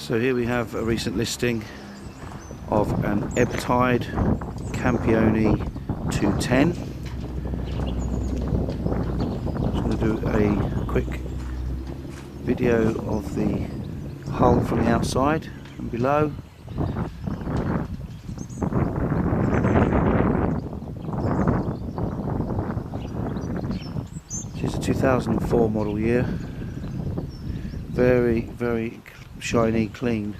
So here we have a recent listing of an Ebbtide Campione 210. I'm just going to do a quick video of the hull from the outside and below. She's a 2004 model year. Very shiny, clean,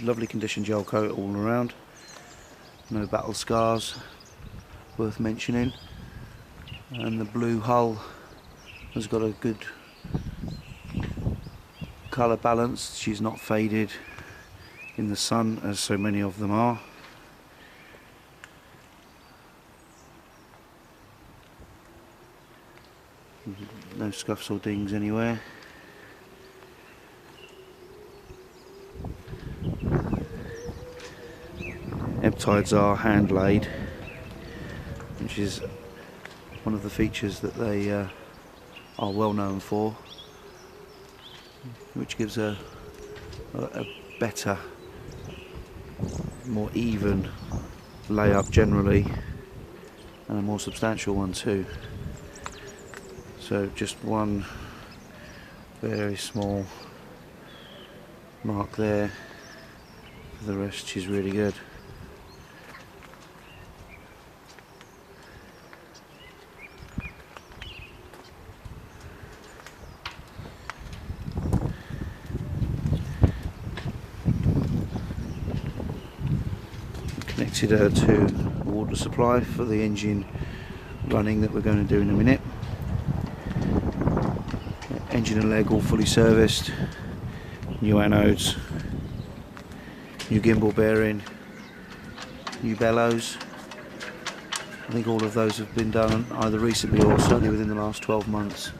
lovely condition gel coat all around. No battle scars worth mentioning, and the blue hull has got a good colour balance. She's not faded in the sun as so many of them are. No scuffs or dings anywhere. Ebbtides are hand laid, which is one of the features that they are well known for, which gives a better, more even layup generally, and a more substantial one too. So just one very small mark there. For the rest, she's really good. Connected her to a water supply for the engine running that we're going to do in a minute. Engine and leg all fully serviced, new anodes, new gimbal bearing, new bellows. I think all of those have been done either recently or certainly within the last 12 months.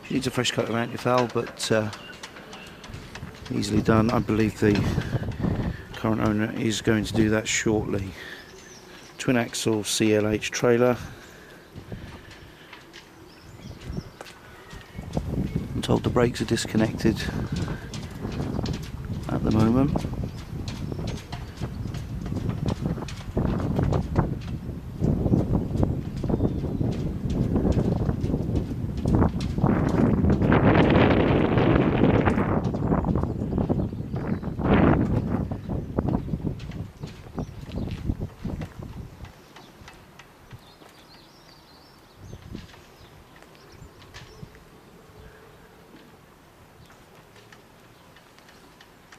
She needs a fresh coat of anti-foul, but easily done. I believe the current owner is going to do that shortly. Twin axle CLH trailer. I'm told the brakes are disconnected at the moment.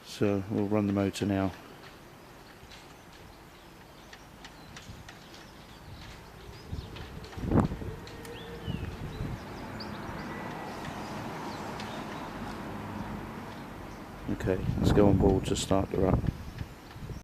So we'll run the motor now. Okay, let's go on board to start her up.